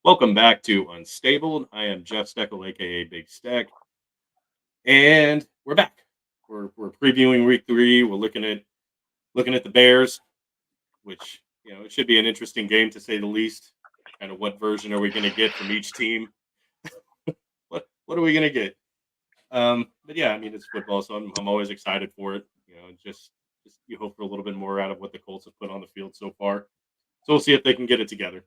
Welcome back to Unstable. I am Jeff Steckel, aka Big Steck, and we're back. We're previewing week three. We're looking at the Bears, which it should be an interesting game to say the least. Kind of what version are we going to get from each team? What are we going to get? But yeah, I mean it's football, so I'm always excited for it. Just you hope for a little bit more out of what the Colts have put on the field so far. So we'll see if they can get it together.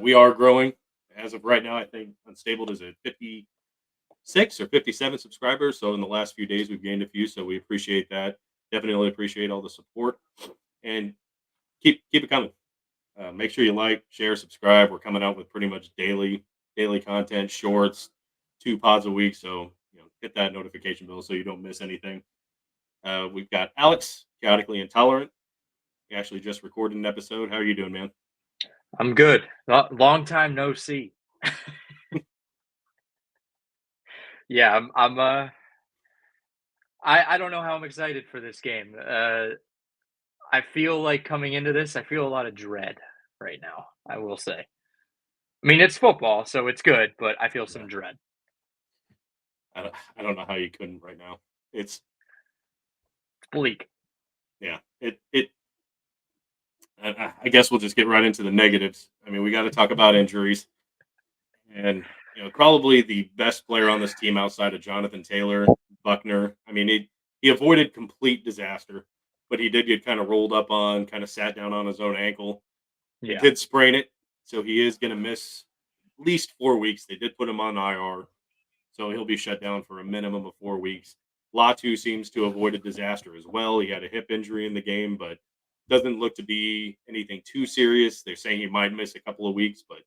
We are growing as of right now. I think Unstable is at 56 or 57 subscribers. So in the last few days, we've gained a few. So we appreciate that. Definitely appreciate all the support and keep it coming. Make sure you like, share, subscribe. We're coming out with pretty much daily content, shorts, 2 pods a week. So hit that notification bell so you don't miss anything. We've got Alex, chaotically intolerant. We actually just recorded an episode. How are you doing, man? I'm good. Long time no see. Yeah, I don't know how I'm excited for this game. I feel like coming into this, I feel a lot of dread right now, I will say. I mean, it's football, so it's good, but I feel Yeah. some dread. I don't know how you couldn't right now. It's It's bleak. yeah. I guess we'll just get right into the negatives. I mean, we got to talk about injuries, and probably the best player on this team outside of Jonathan Taylor, Buckner. I mean, he avoided complete disaster, but he did get kind of rolled up on, kind of sat down on his own ankle. He Yeah. did sprain it, so he is going to miss at least 4 weeks. They did put him on IR, so he'll be shut down for a minimum of 4 weeks. Latu seems to avoid a disaster as well. He had a hip injury in the game, but doesn't look to be anything too serious. They're saying he might miss a couple of weeks, but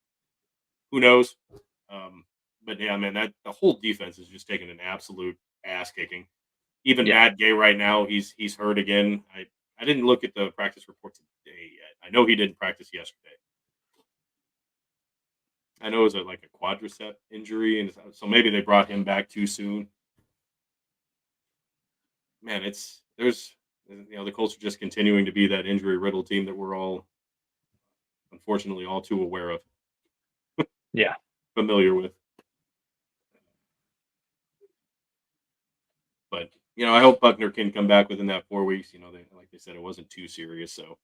who knows? Um, but yeah, man, that the whole defense is just taking an absolute ass kicking. Even Yeah. Matt Gay right now, he's hurt again. I didn't look at the practice report today yet. I know he didn't practice yesterday. I know it was like a quadricep injury, and so maybe they brought him back too soon. Man, there's the Colts are just continuing to be that injury riddled team that we're all unfortunately all too aware of, Yeah. familiar with. But I hope Buckner can come back within that 4 weeks. Like they said, it wasn't too serious, so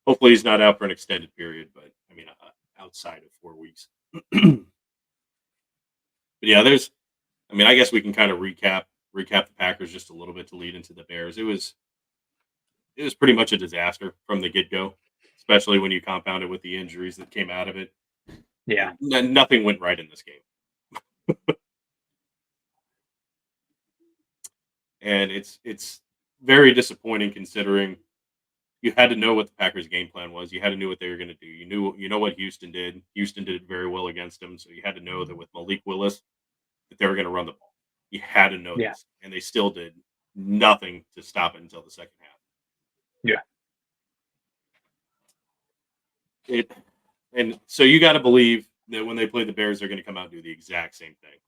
hopefully he's not out for an extended period. But I mean, outside of 4 weeks. But yeah, there's. I mean, I guess we can kind of recap the Packers just a little bit to lead into the Bears. It was pretty much a disaster from the get go, especially when you compound it with the injuries that came out of it. Yeah. Nothing went right in this game, and it's very disappointing considering you had to know what the Packers' game plan was. You had to know what they were going to do. You know what Houston did. Houston did very well against them, so you had to know that with Malik Willis that they were going to run the ball. You had to know Yeah. this, and they still did nothing to stop it until the second half. Yeah. It and so you got to believe that when they play the Bears, they're going to come out and do the exact same thing.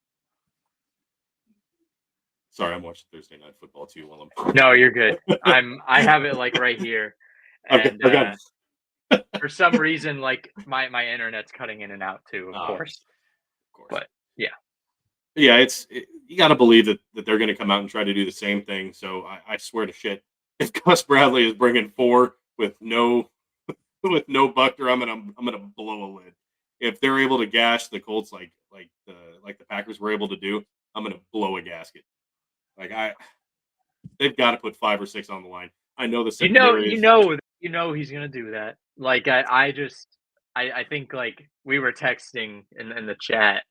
Sorry, I'm watching Thursday Night Football too while I'm. No, you're good. I have it like right here. And I've got for some reason, like my internet's cutting in and out too, of of course. course. But yeah. Yeah, you got to believe that they're going to come out and try to do the same thing. So I swear to shit, if Gus Bradley is bringing four with no Buckner, I'm gonna blow a lid. If they're able to gash the Colts like the Packers were able to do, I'm gonna blow a gasket. Like they've got to put 5 or 6 on the line. I know the You know, secondary you is know, you know he's gonna do that. Like I think like we were texting in the chat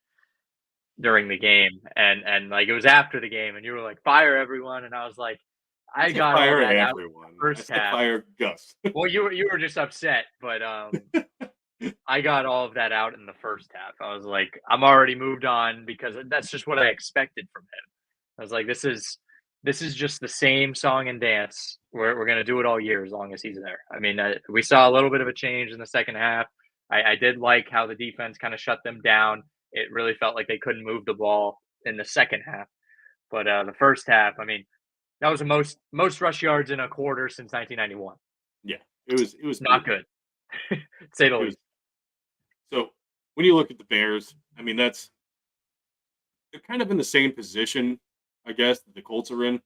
during the game, and like it was after the game, and you were like, "Fire everyone," and I was like, I didn't I say got all fire that out everyone. I first said half. fire Gus. Well, you were just upset, but I got all of that out in the first half. I was like, I'm already moved on because that's just what I expected from him. I was like, this is just the same song and dance. We're gonna do it all year as long as he's there. I mean, we saw a little bit of a change in the second half. I did like how the defense kind of shut them down. It really felt like they couldn't move the ball in the second half. But the first half, I mean, that was the most rush yards in a quarter since 1991. Yeah, it was Not brutal. good, to say the It was least. when you look at the Bears, I mean, they're kind of in the same position, I guess, that the Colts are in,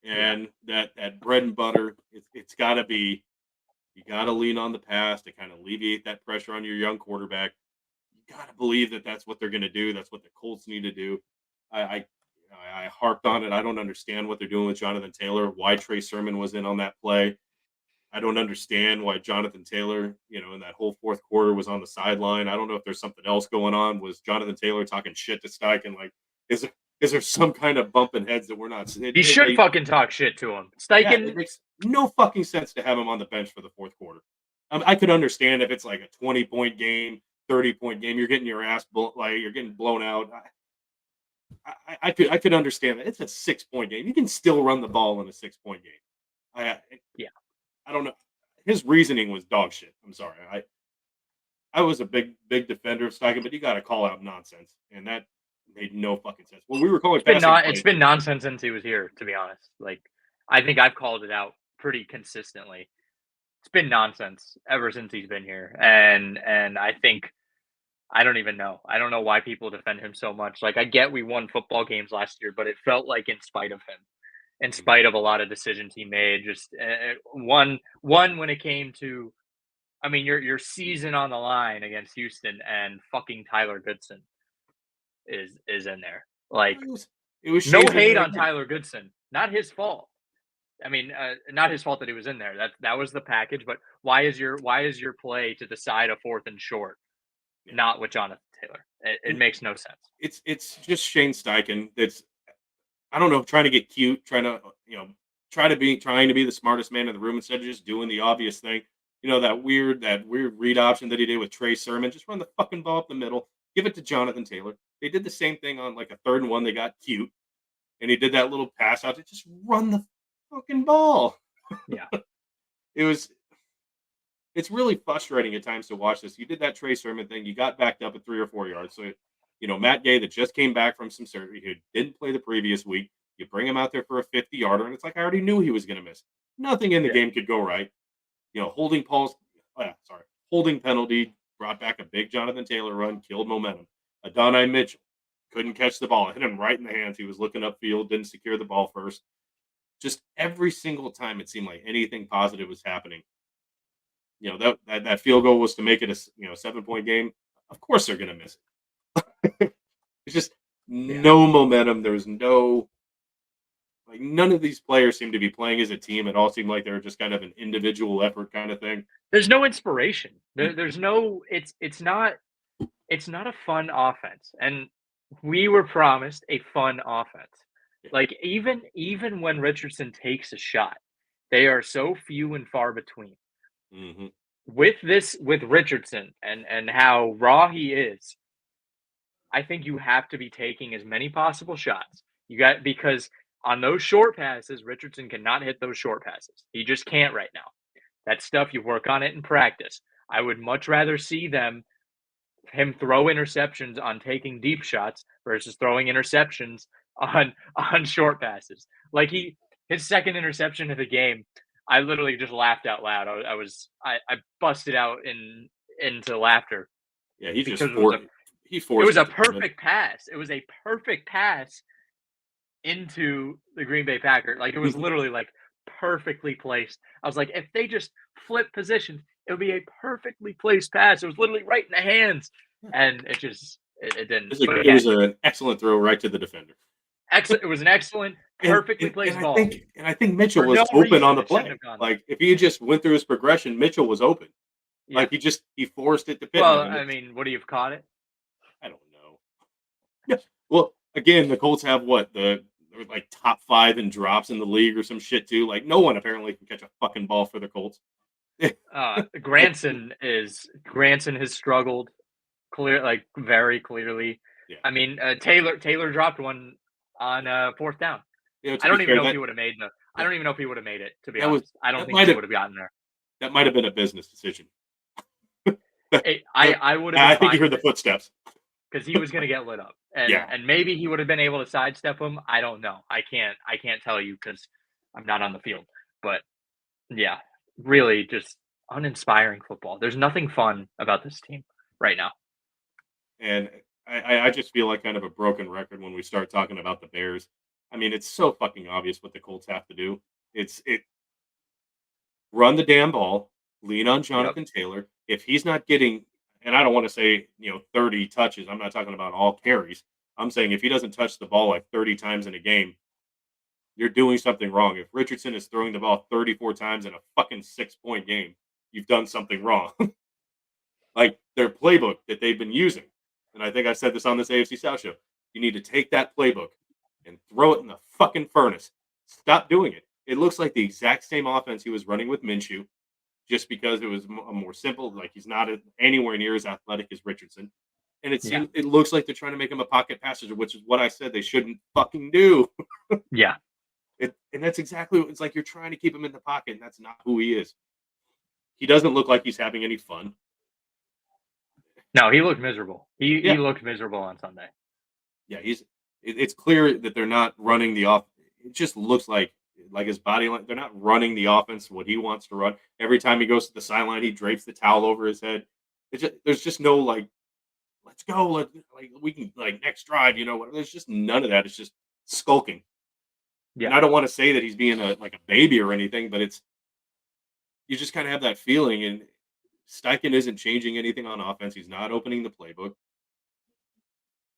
Yeah. and that bread and butter, it's got to be you got to lean on the pass to kind of alleviate that pressure on your young quarterback. You got to believe that that's what they're going to do. That's what the Colts need to do. I I harped on it. I don't understand what they're doing with Jonathan Taylor. Why Trey Sermon was in on that play. I don't understand why Jonathan Taylor, in that whole fourth quarter was on the sideline. I don't know if there's something else going on. Was Jonathan Taylor talking shit to Steichen? Like, is there some kind of bumping heads that we're not? He should fucking talk shit to him. Yeah, it Steichen, makes no fucking sense to have him on the bench for the fourth quarter. I could understand if it's like a 20-point game, 30-point game, you're getting your ass like you're getting blown out. I could understand that. It's a 6-point game. You can still run the ball in a 6-point game. I yeah. I don't know. His reasoning was dog shit. I'm sorry. I was a big defender of Steichen, but you got to call out nonsense, and that made no fucking sense. When we were calling passing It's plays, been nonsense since he was here, to be honest. Like, I think I've called it out pretty consistently. It's been nonsense ever since he's been here, and I think I don't even know. I don't know why people defend him so much. Like, I get we won football games last year, but it felt like in spite of him, in Mhm. spite of a lot of decisions he made. Just one when it came to, I mean, your season on the line against Houston, and fucking Tyler Goodson is in there. Like, It was no shades of hate that on again. Tyler Goodson, not his fault. I mean, not his fault that he was in there. That was the package. But why is your play to the side of fourth and short Yeah. not with Jonathan Taylor? It And makes no sense. it's just Shane Steichen. That's I don't know, trying to get cute, trying to trying to be the smartest man in the room instead of just doing the obvious thing. That weird read option that he did with Trey Sermon. Just run the fucking ball up the middle. Give it to Jonathan Taylor. They did the same thing on like a 3rd and 1. They got cute, and he did that little pass out to just run the fucking ball. Yeah, It was it's really frustrating at times to watch this. You did that Trey Sermon thing. You got backed up at 3 or 4 yards. So, Matt Gay that just came back from some surgery, who didn't play the previous week. You bring him out there for a 50-yarder, and it's like I already knew he was going to miss. Nothing in the yeah. game could go right. Holding penalty brought back a big Jonathan Taylor run, killed momentum. Adonai Mitchell couldn't catch the ball, hit him right in the hands. He was looking upfield, didn't secure the ball first. Just every single time it seemed like anything positive was happening, that field goal was to make it a 7-point game. Of course they're going to miss it. It's just Yeah. no momentum. There's no like none of these players seem to be playing as a team. It all seemed like they were just kind of an individual effort kind of thing. There's no inspiration. Mm. There's no. It's not a fun offense, and we were promised a fun offense. Yeah. Like, even when Richardson takes a shot, they are so few and far between. Hmm. With Richardson and how raw he is, I think you have to be taking as many possible shots. You got because on those short passes, Richardson cannot hit those short passes. He just can't right now. That stuff you work on it in practice. I would much rather see him throw interceptions on taking deep shots versus throwing interceptions on short passes. Like, his second interception of the game, I literally just laughed out loud. I busted out into laughter Yeah, he just because he it was forced a it to come in. perfect pass. It was a perfect pass into the Green Bay Packers. Like, it was literally like perfectly placed. I was like, if they just flip positions, it would be a perfectly placed pass. It was literally right in the hands, and it didn't. But It again, was an excellent throw right to the defender. excellent. It was an excellent, And perfectly and, and placed I ball think and I think Mitchell for no was open on reason. the It shouldn't play. have gone there. Like if he just went through his progression, Mitchell was open. Yeah. Like he forced it to Well, Pittman, and I it's mean, would he have caught it? I don't know. Yeah. Well, again, the Colts have they're like top 5 in drops in the league or some shit too. Like no one apparently can catch a fucking ball for the Colts. Like, Granson has struggled like very clearly. yeah. I mean, Taylor dropped one on fourth down. To I be don't even fair, know if he would have made the. I don't even know if he would have made it. To be that was honest, I don't that think might he have would have gotten there. that might have been a business decision. I would have been I think you fine heard with the it footsteps. because he was going to get lit up, and Yeah. and maybe he would have been able to sidestep him. I don't know. I can't tell you because I'm not on the field. But yeah, really just uninspiring football. There's nothing fun about this team right now. And I just feel like kind of a broken record when we start talking about the Bears. I mean, it's so fucking obvious what the Colts have to do. It run the damn ball, lean on Yep. Jonathan Taylor. If he's not getting, and I don't want to say 30 touches. I'm not talking about all carries. I'm saying if he doesn't touch the ball like 30 times in a game, you're doing something wrong. If Richardson is throwing the ball 34 times in a fucking 6-point game, you've done something wrong. Like their playbook that they've been using. And I think I said this on this AFC South show. You need to take that playbook and throw it in the fucking furnace. Stop doing it. It looks like the exact same offense he was running with Minshew, just because it was a more simple. Like he's not anywhere near as athletic as Richardson, and Yeah. it looks like they're trying to make him a pocket passer, which is what I said they shouldn't fucking do. Yeah. And that's exactly what it's like. You're trying to keep him in the pocket, and that's not who he is. He doesn't look like he's having any fun. No, he looked miserable. He Yeah, looked miserable on Sunday. yeah, it's clear that they're not running the off. It just looks like his body line. They're not running the offense what he wants to run. Every time he goes to the sideline, he drapes the towel over his head. There's just no like, let's go, like we can like next drive. There's just none of that. It's just skulking. And Yeah. I don't want to say that he's being like a baby or anything, but you just kind of have that feeling. And Steichen isn't changing anything on offense. He's not opening the playbook.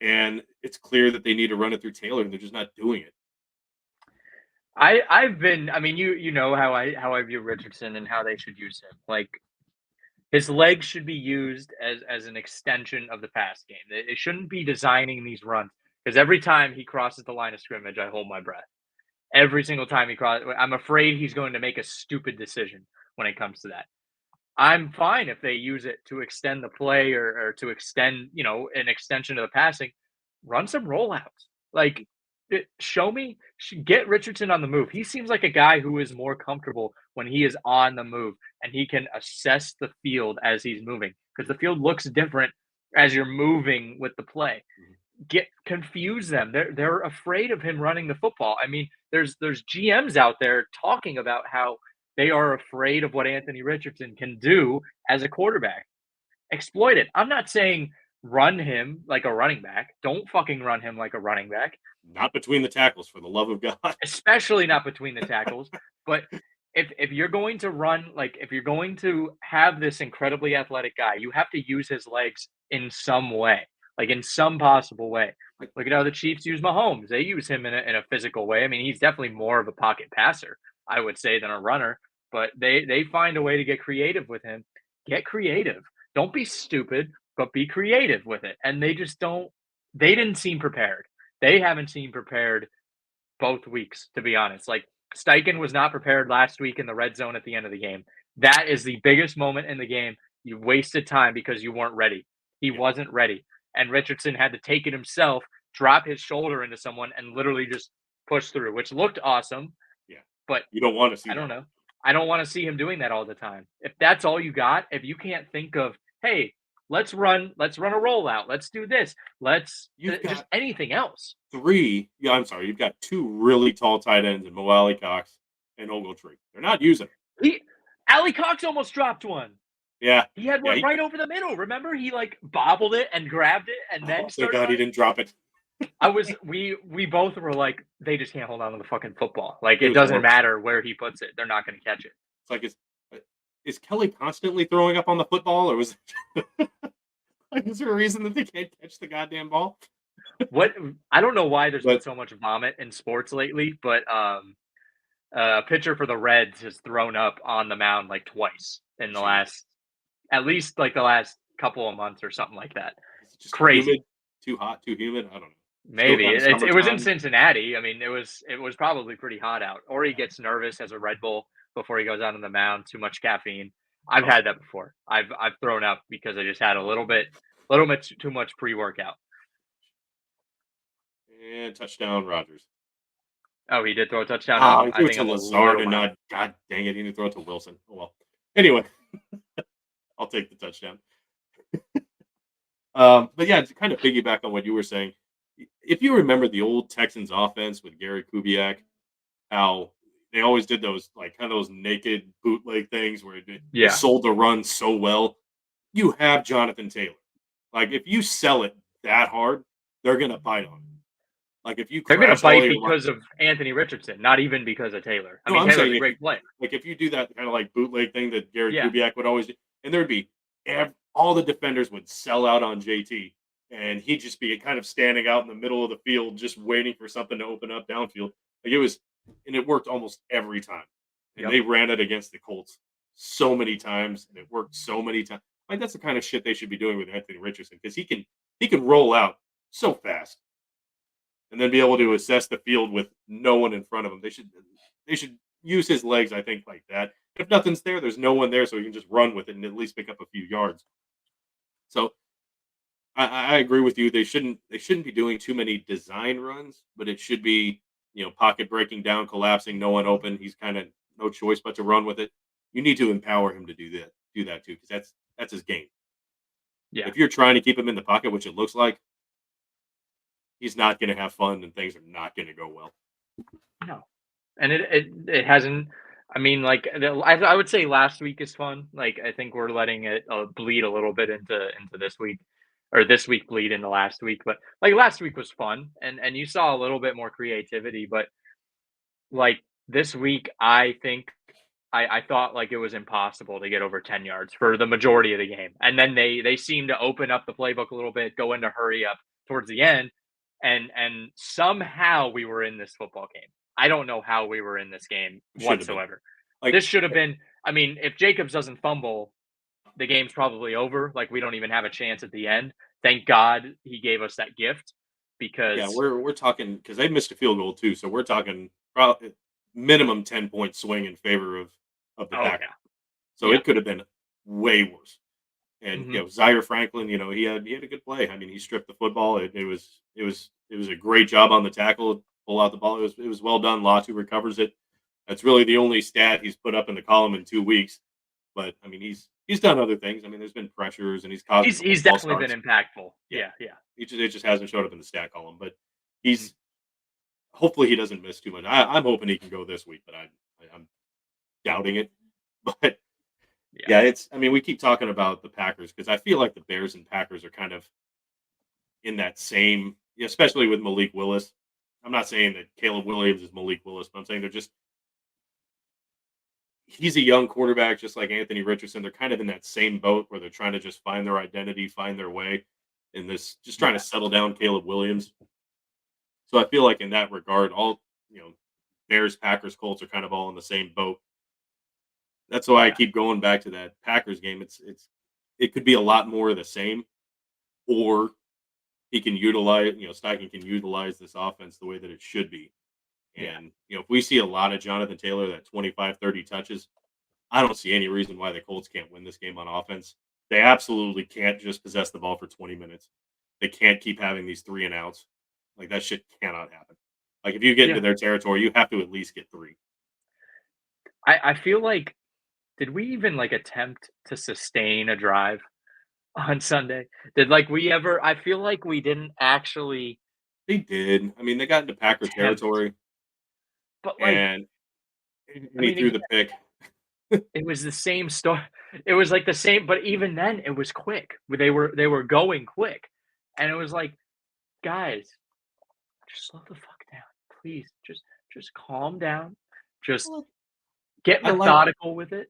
And it's clear that they need to run it through Taylor, and they're just not doing it. I've been. I mean, you know how I view Richardson and how they should use him. Like his legs should be used as an extension of the pass game. They shouldn't be designing these runs because every time he crosses the line of scrimmage, I hold my breath. Every single time he crosses, I'm afraid he's going to make a stupid decision when it comes to that. I'm fine if they use it to extend the play or to extend, an extension of the passing. Run some rollouts. Like, show me, get Richardson on the move. He seems like a guy who is more comfortable when he is on the move and he can assess the field as he's moving because the field looks different as you're moving with the play. Mhm. Confuse them. They're afraid of him running the football. I mean, there's GMs out there talking about how they are afraid of what Anthony Richardson can do as a quarterback. Exploit it. I'm not saying run him like a running back. Don't fucking run him like a running back, Not between the tackles, for the love of God. especially not between the tackles. But if you're going to run, like if you're going to have this incredibly athletic guy, you have to use his legs in some way, like in some possible way. Like, Look at how the Chiefs use Mahomes. They use him in a physical way. I mean, he's definitely more of a pocket passer, I would say, than a runner. But they find a way to get creative with him. Get creative. Don't be stupid, but be creative with it. And they just don't. They didn't seem prepared. They haven't seemed prepared both weeks, to be honest. Like Steichen was not prepared last week in the red zone at the end of the game. That is the biggest moment in the game. You wasted time because you weren't ready. He yeah, wasn't ready. And Richardson had to take it himself, drop his shoulder into someone, and literally just push through, which looked awesome. yeah. But You don't want to see I don't that. know. I don't want to see him doing that all the time. If that's all you got, if you can't think of, hey, let's run a rollout, let's do this, let's You've just got anything else. three. Yeah, I'm sorry. You've got two really tall tight ends in Moali Cox and Ogletree. They're not using. He Ali Cox almost dropped one. Yeah, He had yeah. one right over the middle. Remember? He like bobbled it and grabbed it and then Thank started God he running. didn't drop it. We both were like, they just can't hold on to the fucking football. Like It it was doesn't horrible. matter where he puts it, they're not going to catch it. It's like is Kelly constantly throwing up on the football, or was like is there a reason that they can't catch the goddamn ball? What I don't know why there's been But so much vomit in sports lately, but a pitcher for the Reds has thrown up on the mound like twice in the jeez, last, at least like the last couple of months or something like that. is it just Crazy. humid? Too hot? Too humid? I don't know. Still Maybe kind of it was in summertime. Cincinnati. I mean, it was probably pretty hot out. Or he gets nervous, has a Red Bull before he goes out on the mound. Too much caffeine. I've Oh, had that before. I've thrown up because I just had a little bit too much pre workout. and touchdown, Rogers. Oh, he did throw a touchdown. Oh, he I threw it think to I'm a Lazard little and behind. not. God dang it, he didn't throw it to Wilson. Oh well. Anyway, I'll take the touchdown. But yeah, to kind of piggyback on what you were saying, if you remember the old Texans offense with Gary Kubiak, how they always did those like kind of those naked bootleg things where they Yeah, sold the run so well. You have Jonathan Taylor. Like if you sell it that hard, they're gonna bite on it. Like if you They're gonna crash all bite your line. because of Anthony Richardson, not even because of Taylor. I No, mean, I'm Taylor's saying a if you great player. like if you do that kind of like bootleg thing that Gary Yeah. Kubiak would always do, and there'd be all the defenders would sell out on JT, and he'd just be kind of standing out in the middle of the field, just waiting for something to open up downfield. Like it was, and it worked almost every time. And Yep. they ran it against the Colts so many times, and it worked so many times. Like that's the kind of shit they should be doing with Anthony Richardson because he can roll out so fast and then be able to assess the field with no one in front of him. They should use his legs, I think, like that. If nothing's there, there's no one there, so he can just run with it and at least pick up a few yards. So I agree with you. They shouldn't be doing too many design runs, but it should be pocket breaking down, collapsing, no one open. He's kind of no choice but to run with it. You need to empower him to do that too, because that's his game. Yeah. If you're trying to keep him in the pocket, which it looks like, he's not going to have fun and things are not going to go well. No. And it hasn't. I mean, like I would say last week is fun. Like I think we're letting it bleed a little bit into this week, or this week bleed into last week. But like last week was fun, and you saw a little bit more creativity. But like this week, I think I thought like it was impossible to get over 10 yards for the majority of the game, and then they seemed to open up the playbook a little bit, go into hurry up towards the end, and somehow we were in this football game. I don't know how we were in this game Should have been whatsoever. like This should have been. I mean, if Jacobs doesn't fumble, the game's probably over. Like we don't even have a chance at the end. Thank God he gave us that gift yeah, because we're talking because they missed a field goal too, so we're talking probably minimum 10-point swing in favor of the oh Packers. So yeah it could have been way worse. yeah And Zaire Franklin, he had a good play. I mean, he stripped the football. It was a great job on the tackle, pull out the ball. It was well done. Latu recovers it. That's really the only stat he's put up in the column in 2 weeks. But I mean, he's done other things. I mean, there's been pressures and he's caused a couple he's false definitely starts. been impactful. Yeah, Yeah. it just hasn't showed up in the stat column. But Mhm. he's hopefully he doesn't miss too much. I'm hoping he can go this week, but I'm doubting it. But Yeah. yeah, I mean, we keep talking about the Packers because I feel like the Bears and Packers are kind of in that same, especially with Malik Willis. I'm not saying that Caleb Williams is Malik Willis, but I'm saying he's a young quarterback, just like Anthony Richardson. They're kind of in that same boat where they're trying to just find their identity, find their way in this, just trying to Yeah. settle down Caleb Williams. So I feel like in that regard, all, Bears, Packers, Colts are kind of all in the same boat. That's why I Yeah. keep going back to that Packers game. It could be a lot more of the same, or he can utilize, Steichen can utilize this offense the way that it should be. Yeah. And, if we see a lot of Jonathan Taylor, that 25, 30 touches, I don't see any reason why the Colts can't win this game on offense. They absolutely can't just possess the ball for 20 minutes. They can't keep having these 3 and outs. Like that shit cannot happen. Like if you get into Yeah. their territory, you have to at least get 3. I feel like did we even like attempt to sustain a drive on Sunday? Did like we ever I feel like we didn't actually They did. I mean, they got into Packer attempt, territory but like and I he mean threw the pick. it was the same story. It was like the same, but even then it was quick. They were going quick. And it was like, guys, just slow the fuck down. Please. Just calm down. Just Well, get I like methodical with it.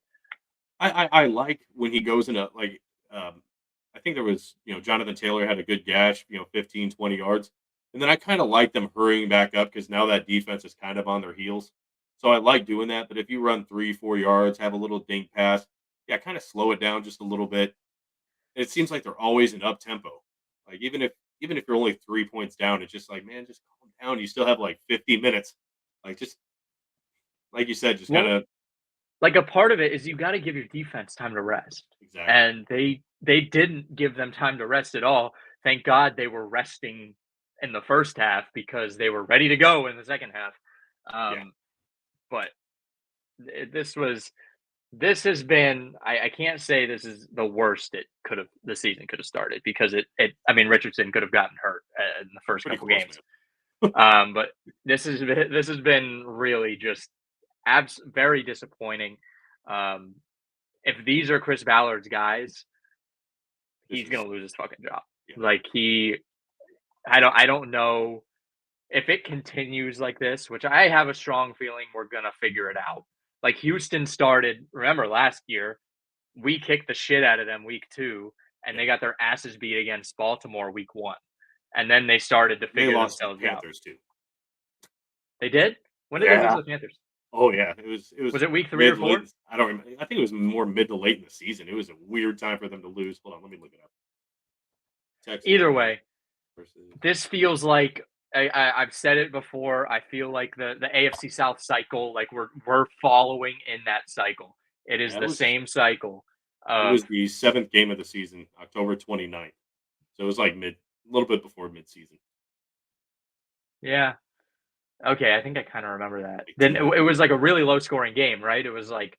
I like when he goes into like I think there was, Jonathan Taylor had a good gash, 15, 20 yards. And then I kind of like them hurrying back up because now that defense is kind of on their heels. So I like doing that. But if you run 3, 4 yards, have a little dink pass, yeah, kind of slow it down just a little bit. It seems like they're always in up tempo. Like even if you're only 3 points down, it's just like, man, just calm down. You still have like 50 minutes. Like just like you said, just kind Well, of like a part of it is you gotta give your defense time to rest. exactly. And they didn't give them time to rest at all. Thank God they were resting in the first half because they were ready to go in the second half. Yeah. But this has been I can't say this is the worst the season could have started because I mean Richardson could have gotten hurt in the first Pretty couple close, games. man. But this has been really just very disappointing. Um, if these are Chris Ballard's guys, This he's is gonna lose his fucking job. yeah. Like I don't know if it continues like this, which I have a strong feeling we're gonna figure it out. Like Houston started, remember last year, we kicked the shit out of them week 2, and Yeah. they got their asses beat against Baltimore week 1. And then they started to And they figure lost to the themselves out. Panthers too. They did? When did they lose Yeah. to the Panthers? Oh yeah. It was Was it week 3 or mid late. 4? I don't remember. I think it was more mid to late in the season. It was a weird time for them to lose. Hold on, let me look it up. Either Texans way, versus. this feels like I've said it before. I feel like the AFC South cycle, like we're following in that cycle. It is Yeah, the same cycle it of was the 7th game of the season, October 29th. So it was like a little bit before mid season, yeah. Okay, I think I kind of remember that. like Then 2 weeks. it was like a really low scoring game, right? It was like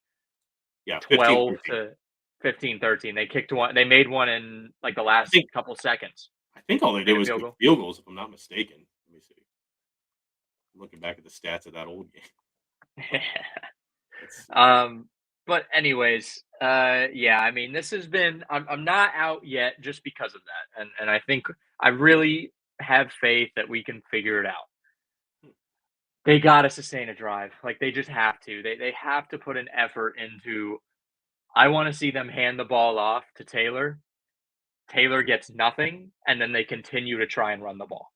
Yeah, 12 15-13. to 15, 13. They kicked one. They made one in like the I last think couple seconds. I think all they did Made a was field kick goal. field goals, if I'm not mistaken. Let me see. I'm looking back at the stats of that old game. Let's see. um, but anyways, yeah. I mean, this has been. I'm not out yet just because of that, and I think I really have faith that we can figure it out. They gotta sustain a drive. Like they just have to. They have to put an effort into. I want to see them hand the ball off to Taylor. Taylor gets nothing, and then they continue to try and run the ball.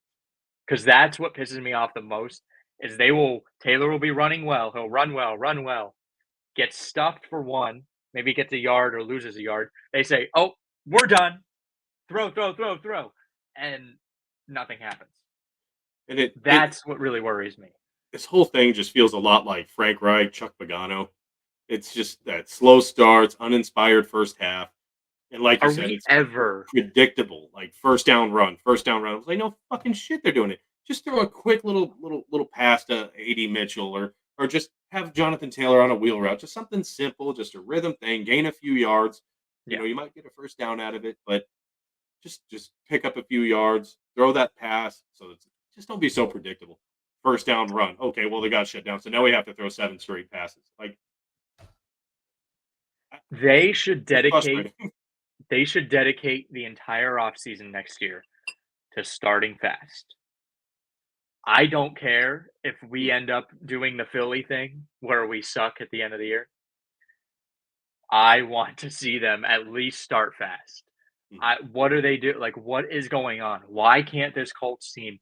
Because that's what pisses me off the most is Taylor will be running well. He'll run well, gets stuffed for one, maybe gets a yard or loses a yard. They say, "Oh, we're done. Throw," and nothing happens. And it That's what really worries me. this whole thing just feels a lot like Frank Reich, Chuck Pagano. It's just that slow starts, uninspired first half, and like you Are said, we it's ever predictable. Like first down run, first down run. It's like no fucking shit, they're doing it. Just throw a quick little pass to AD Mitchell, or just have Jonathan Taylor on a wheel route. Just something simple, just a rhythm thing. Gain a few yards. Yeah. You might get a first down out of it, but just pick up a few yards, throw that pass. So it's just don't be so predictable. First down run. Okay, well they got shut down, so now we have to throw 7 straight passes. Like They should it's dedicate frustrating. they should dedicate the entire offseason next year to starting fast. I don't care if we end up doing the Philly thing where we suck at the end of the year. I want to see them at least start fast. Mhm. What are they do? Like, what is going on? Why can't this Colts team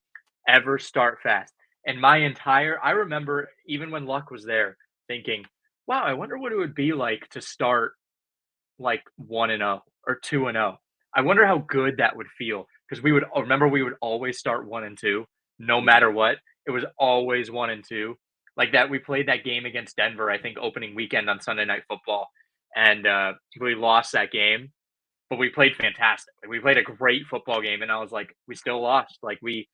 ever start fast? And I remember even when Luck was there, thinking, "Wow, I wonder what it would be like to start like 1-0 or 2-0. I wonder how good that would feel because we would always start 1 and 2 no Mhm. matter what. It was always 1 and 2. Like that we played that game against Denver, I think opening weekend on Sunday Night Football, and we lost that game, but we played fantastic. Like, we played a great football game, and I was like, we still lost. Like we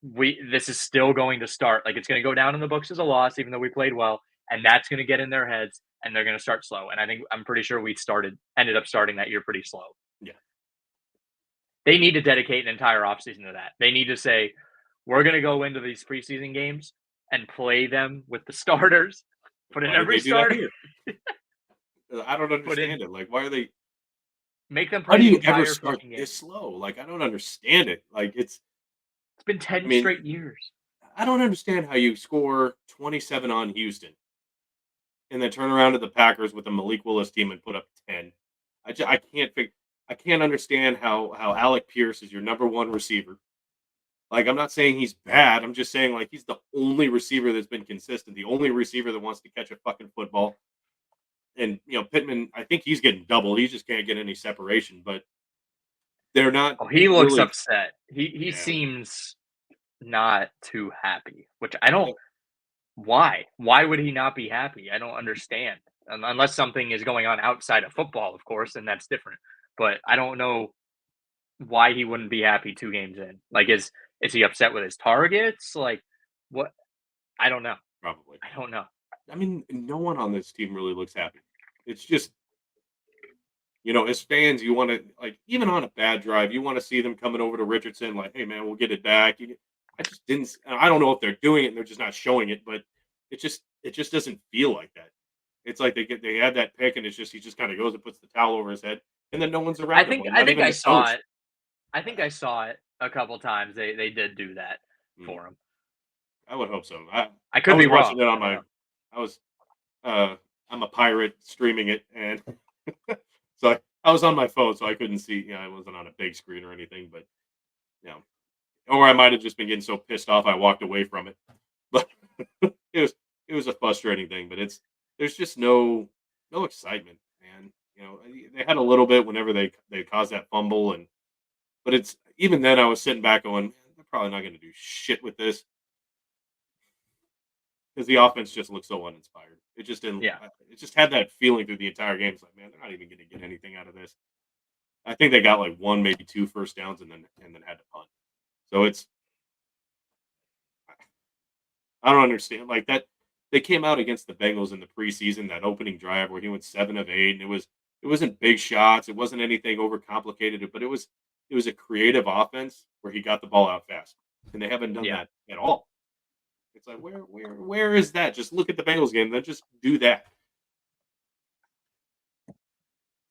this is still going to start. Like it's going to go down in the books as a loss, even though we played well, and that's going to get in their heads, and they're going to start slow. And I'm pretty sure ended up starting that year pretty slow. Yeah. They need to dedicate an entire offseason to that. They need to say, we're going to go into these preseason games and play them with the starters. Put in Why did every they do that starter. here? I don't Put in understand it. Like, why are they? Make them How play do the you ever entire start fucking game. this slow? Like, I don't understand it. Like, It's been I 10 mean, straight years. I don't understand how you score 27 on Houston and then turn around to the Packers with a Malik Willis team and put up 10. I can't figure. I can't understand how Alec Pierce is your number one receiver. Like, I'm not saying he's bad. I'm just saying like he's the only receiver that's been consistent, the only receiver that wants to catch a fucking football. And Pittman, I think he's getting double. He just can't get any separation. But they're not Oh, he looks really. upset. He Yeah. seems not too happy, which I don't. Why? Why would he not be happy? I don't understand. Unless something is going on outside of football, of course, and that's different. But I don't know why he wouldn't be happy 2 games in. Like, is he upset with his targets? Like, what? I don't know. Probably. I don't know. I mean, no one on this team really looks happy. It's just, as fans, you want to like even on a bad drive, you want to see them coming over to Richardson, like, "Hey, man, we'll get it back." I just didn't. I don't know if they're doing it and they're just not showing it, but it just doesn't feel like that. It's like they had that pick, and it's just he just kind of goes and puts the towel over his head, and then no one's I around him, think like I not think even I the saw coach. it. I think I saw it a couple times. They did do that Mm, for him. I would hope so. I I could was be watching wrong. it on I don't my. know. I was I'm a pirate streaming it, and so I was on my phone, so I couldn't see. I wasn't on a big screen or anything, but yeah, or I might have just been getting so pissed off I walked away from it. But it was it was a frustrating thing. But there's just no excitement, man. They had a little bit whenever they caused that fumble, and but it's even then I was sitting back going, man, they're probably not going to do shit with this because the offense just looked so uninspired. It just didn't. Yeah. It just had that feeling through the entire game. It's like, man, they're not even going to get anything out of this. I think they got like one, maybe two first downs, and then had to punt. So it's I don't understand like that. They came out against the Bengals in the preseason that opening drive where he went 7 of 8, and it wasn't big shots. It wasn't anything overcomplicated, but it was a creative offense where he got the ball out fast, and they haven't done Yeah. that at all. It's like where is that? Just look at the Bengals game, then just do that.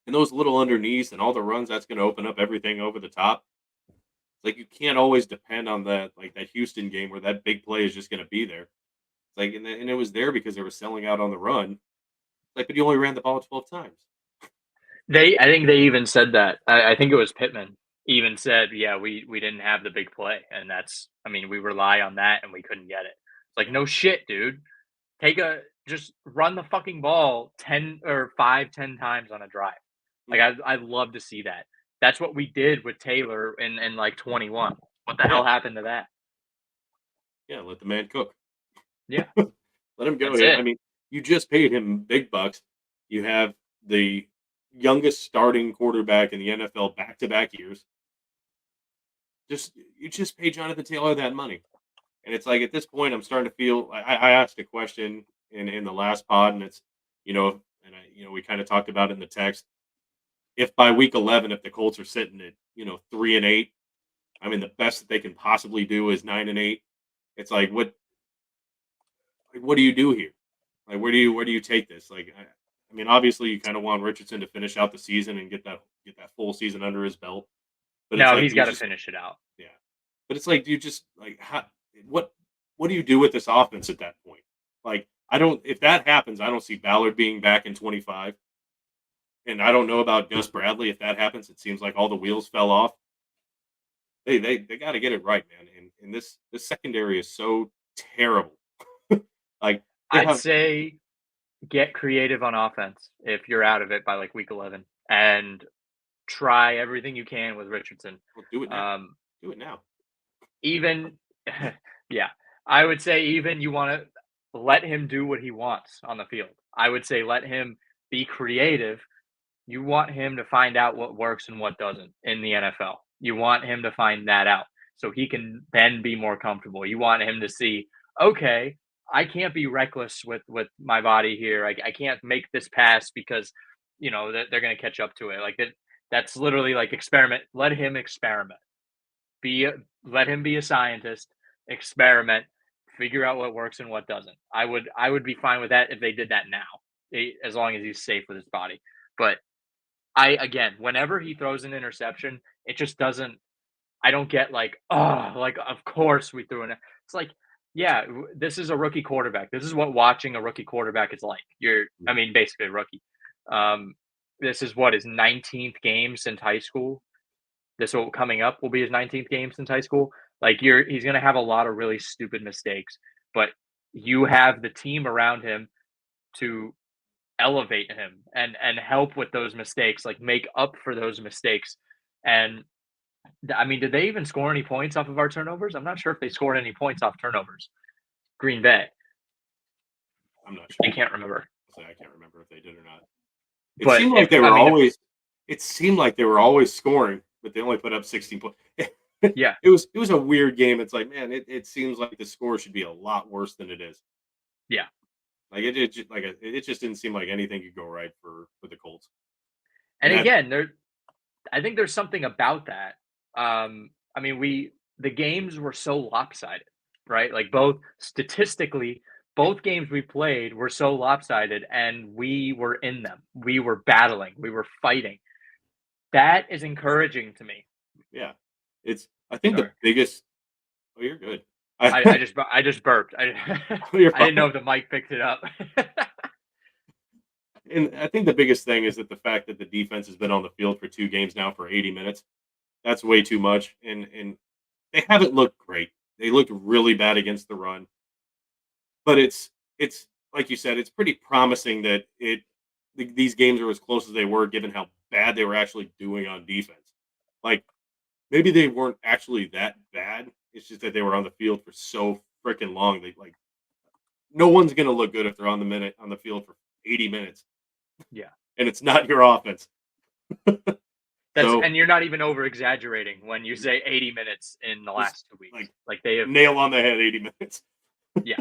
And those little underneaths and all the runs, that's going to open up everything over the top. It's like you can't always depend on that, like that Houston game where that big play is just going to be there. It's like, and it was there because they were selling out on the run. Like, but you only ran the ball 12 times. I think they even said that. I think it was Pittman even said, "Yeah, we didn't have the big play, and that's. I mean, we rely on that, and we couldn't get it." It's like, Yeah. no shit, dude. Just run the fucking ball 10 or 5, 10 times on a drive. Like Mm, I'd love to see that. That's what we did with Taylor in like 21. What the yeah. hell happened to that? Yeah. Let the man cook. Yeah, Let him go. that's it. I mean, you just paid him big bucks. You have the youngest starting quarterback in the NFL back to back years. You just pay Jonathan Taylor that money. And it's like at this point, I'm starting to feel. I asked a question in the last pod, and it's we kind of talked about it in the text. If by week 11, if the Colts are sitting at 3-8, I mean the best that they can possibly do is 9-8. It's like what do you do here? Like where do you take this? Like I mean, obviously you kind of want Richardson to finish out the season and get that full season under his belt, but it's No, like he's do you got to just finish it out. yeah, but it's like do you just like what what do you do with this offense at that point? Like I don't if that happens, I don't see Ballard being back in 25, and I don't know about Gus Bradley if that happens. It seems like all the wheels fell off. They got to get it right, man. And this secondary is so terrible. Like they I'd have say get creative on offense if you're out of it by like week 11, and try everything you can with Richardson. well, do it now. Um, Do it now. even, yeah, I would say even you want to let him do what he wants on the field. I would say let him be creative. You want him to find out what works and what doesn't in the NFL. You want him to find that out so he can then be more comfortable. You want him to see, okay, I can't be reckless with my body here. I can't make this pass because they're going to catch up to it. Like that's literally like experiment. Let him experiment. Be a, Let him be a scientist. Experiment. Figure out what works and what doesn't. I would be fine with that if they did that now, as long as he's safe with his body. But whenever he throws an interception, it just doesn't. I don't get like, oh, like of course we threw an. It's like, yeah, this is a rookie quarterback. This is what watching a rookie quarterback is like. I mean, basically a rookie. Um, this is what his 19th game since high school. This will coming up will be his 19th game since high school. Like he's gonna have a lot of really stupid mistakes, but you have the team around him to elevate him and help with those mistakes, like make up for those mistakes. And I mean, did they even score any points off of our turnovers? I'm not sure if they scored any points off turnovers. Green Bay. I'm not I sure. can't remember. I can't remember if they did or not. It But seemed like if they I were mean if always. It seemed like they were always scoring, but they only put up 16 points. yeah, It was a weird game. It's like, man, it seems like the score should be a lot worse than it is. yeah. Like it just didn't seem like anything could go right for the Colts. And And that again, I think there's something about that. I mean, the games were so lopsided, right? Like both statistically, both games we played were so lopsided, and we were in them. We were battling. We were fighting. That is encouraging to me. Yeah. I think the Sorry. biggest. Oh, you're good. I just burped. You're I didn't know fine. if the mic picked it up. And I think the biggest thing is that the fact that the defense has been on the field for 2 games now for 80 minutes. That's way too much. And they haven't looked great. They looked really bad against the run. But it's like you said, it's pretty promising that these games are as close as they were, given how bad they were actually doing on defense. Like maybe they weren't actually that bad. It's just that they were on the field for so freaking long. They like no one's gonna look good if they're on the field for 80 minutes, Yeah. and it's not your offense. So And you're not even over exaggerating when you say 80 minutes in the just last 2 weeks. like Like they have nail on the head 80 minutes. yeah.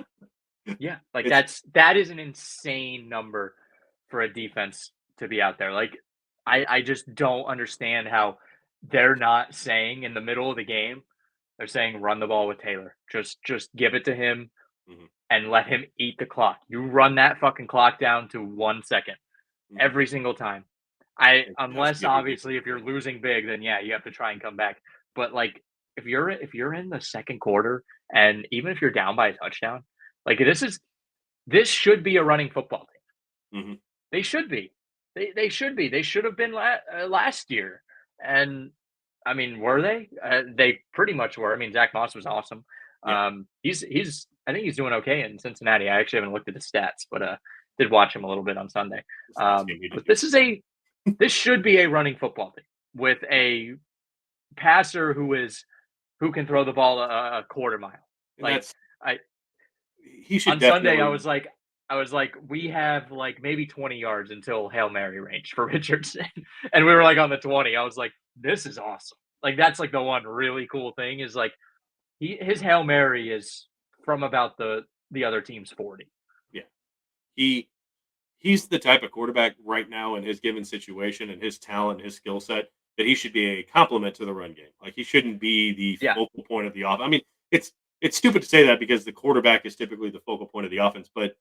Yeah. Like It's that is an insane number for a defense to be out there. Like I just don't understand how they're not saying in the middle of the game, they're saying run the ball with Taylor. Just give it to him mhm, and let him eat the clock. You run that fucking clock down to 1 second mhm. every single time. I It has to unless give you a reason obviously to if you're play. losing big, then yeah, you have to try and come back. But like if you're in the second quarter and even if you're down by a touchdown, like this should be a running football team. Mhm. They should be. They should be. They should have been last year. And I mean, were they? They pretty much were. I mean, Zach Moss was awesome. Yeah, He's I think he's doing okay in Cincinnati. I actually haven't looked at the stats, but did watch him a little bit on Sunday. this last game he But didn't do too bad. this should be a running football team with a passer who can throw the ball a quarter mile. And Like that's I he should on Sunday, definitely. I was like, we have like maybe 20 yards until Hail Mary range for Richardson. And we were like on the 20. I was like, this is awesome. Like that's like the one really cool thing is like his Hail Mary is from about the other team's 40. Yeah, he he's the type of quarterback right now in his given situation and his talent, his skill set that he should be a complement to the run game. Like he shouldn't be the Yeah. focal point of the offense. I mean, it's stupid to say that because the quarterback is typically the focal point of the offense, but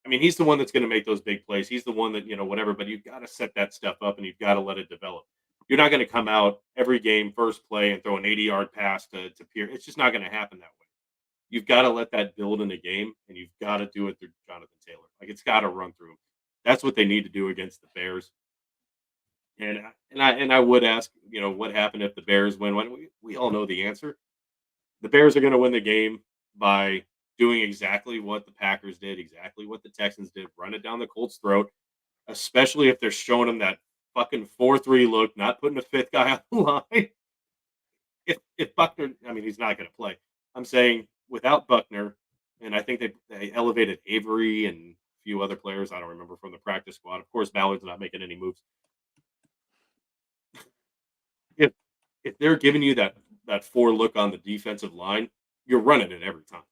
I mean, he's the one that's going to make those big plays. He's the one that, whatever, but you've got to set that stuff up and you've got to let it develop. You're not going to come out every game, first play, and throw an 80-yard pass to Pierre. It's just not going to happen that way. You've got to let that build in the game, and you've got to do it through Jonathan Taylor. Like it's got to run through him. That's what they need to do against the Bears. And I would ask, what happened if the Bears win? When we all know the answer. The Bears are going to win the game by doing exactly what the Packers did, exactly what the Texans did, run it down the Colts' throat, especially if they're showing them that fucking 4-3 look, not putting a fifth guy on the line. If Buckner, I mean, he's not going to play. I'm saying without Buckner, and I think they elevated Avery and a few other players. I don't remember from the practice squad. Of course, Ballard's not making any moves. If if they're giving you that four look on the defensive line, you're running it every time.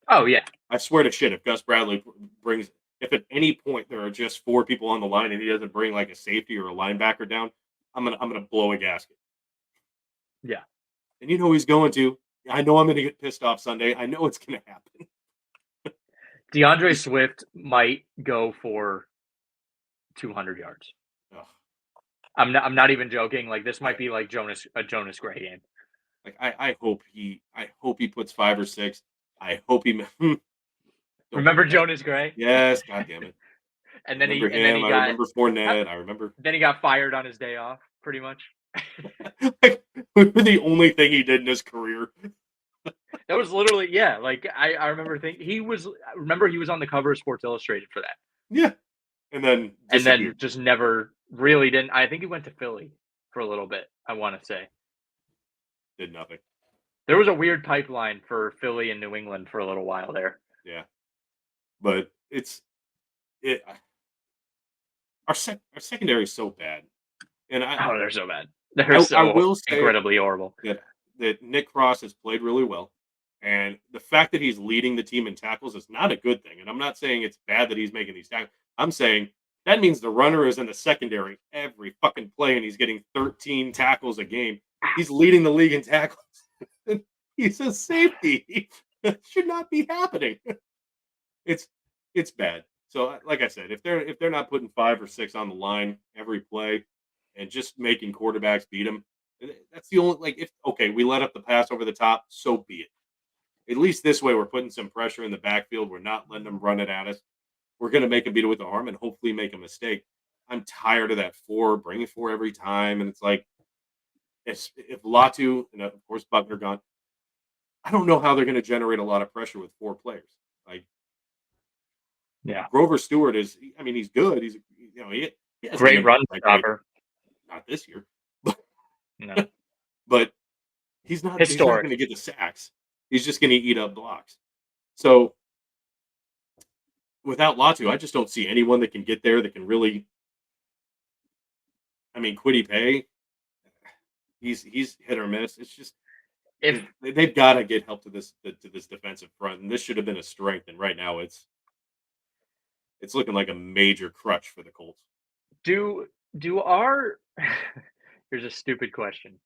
Oh yeah. I swear to shit, if Gus Bradley brings, if at any point there are just four people on the line and he doesn't bring like a safety or a linebacker down, I'm gonna blow a gasket. Yeah. And he's going to. I know I'm gonna get pissed off Sunday. I know it's gonna happen. DeAndre Just Swift might go for 200 yards. ugh, I'm not even joking. Like this I might be like Jonas Gray game. I hope he puts 5 or 6. I hope he. Don't bring Remember it back. Jonas Gray? Yes, god damn it. I remember And then him. he I got remember Fournette. I remember. then he got fired on his day off, pretty much. Like, the only thing he did in his career. That was literally yeah. Like I remember thinking he was. Remember he was on the cover of Sports Illustrated for that, Yeah, and then and then disappeared. just never really didn't. I think he went to Philly for a little bit. I want to say Did nothing. there was a weird pipeline for Philly and New England for a little while there. Yeah, but it. Our secondary is so bad, and Oh, they're so bad. They're I so will say incredibly horrible. that Nick Cross has played really well, and the fact that he's leading the team in tackles is not a good thing. And I'm not saying it's bad that he's making these tackles. I'm saying that means the runner is in the secondary every fucking play, and he's getting 13 tackles a game. He's leading the league in tackles. He's a safety. That should not be happening. it's it's bad. So, like I said, if they're not putting 5 or 6 on the line every play and just making quarterbacks beat them, that's the only like if okay, we let up the pass over the top, so be it. At least this way, we're putting some pressure in the backfield. We're not letting them run it at us. We're going to make them beat it with the arm and hopefully make a mistake. I'm tired of that bringing four every time, and it's like if Latu and of course Buckner gone, I don't know how they're going to generate a lot of pressure with 4 players. Like Yeah. Grover Stewart is, I mean, he's good. He has Great handled run that great, stopper. not this year, but No. but he's not Historic. going to get the sacks. He's just going to eat up blocks. So without Latu, I just don't see anyone that can get there that can really. I mean, Quiddy Pay, he's hit or miss. It's just If they've got to get help to this defensive front, and this should have been a strength. And right now, it's looking like a major crutch for the Colts. do our here's a stupid question.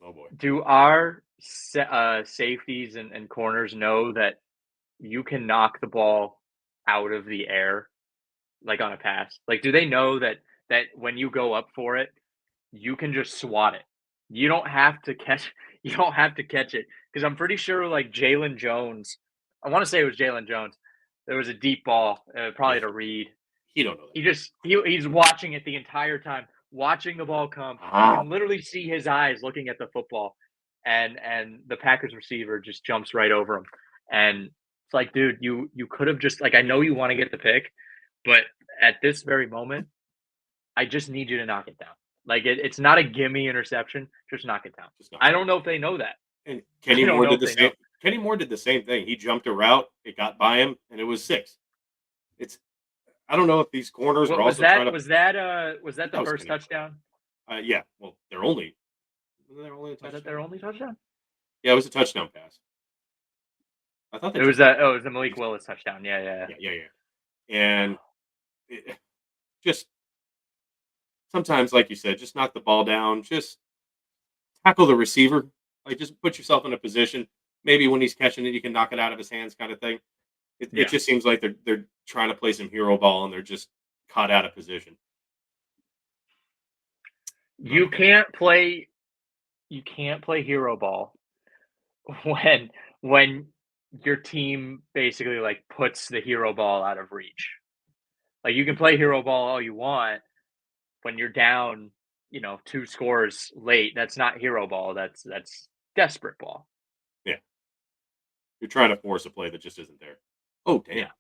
Oh boy, Do our safeties and corners know that you can knock the ball out of the air like on a pass? Like, do they know that when you go up for it, you can just swat it? You don't have to catch. You don't have to catch it because I'm pretty sure like Jalen Jones. I want to say it was Jalen Jones. There was a deep ball, yeah, probably to Reed. he don't know He just he's watching it the entire time, watching the ball come. You that. can literally see his eyes looking at the football, and the Packers receiver just jumps right over him. And it's like, dude, you could have just like I know you want to get the pick, but at this very moment, I just need you to knock it down. Like it's not a gimme interception, just knock it down. Just not. I don't know if they know that. And I Kenny don't Moore know did if the they know. same. Kenny Moore did the same thing. He jumped a route, it got by him, and it was 6. It's I don't know if these corners are What was also that? trying to. Was that the That was first Kenny touchdown? Moore. Yeah. Well, they're only a Was that touchdown. their only touchdown? Yeah, it was a touchdown pass. I thought they It was just that. Oh, it was the Malik Willis touchdown. Yeah, yeah. yeah, yeah, yeah. And just sometimes, like you said, just knock the ball down. Just tackle the receiver. Like just put yourself in a position. Maybe when he's catching it, you can knock it out of his hands, kind of thing. It Yeah. just seems like they're trying to play some hero ball and they're just caught out of position. Not a You fan. can't play you can't play hero ball when when your team basically like puts the hero ball out of reach. Like you can play hero ball all you want when you're down, 2 scores late. That's not hero ball. That's desperate ball. Yeah, you're trying to force a play that just isn't there. Oh damn, Yeah.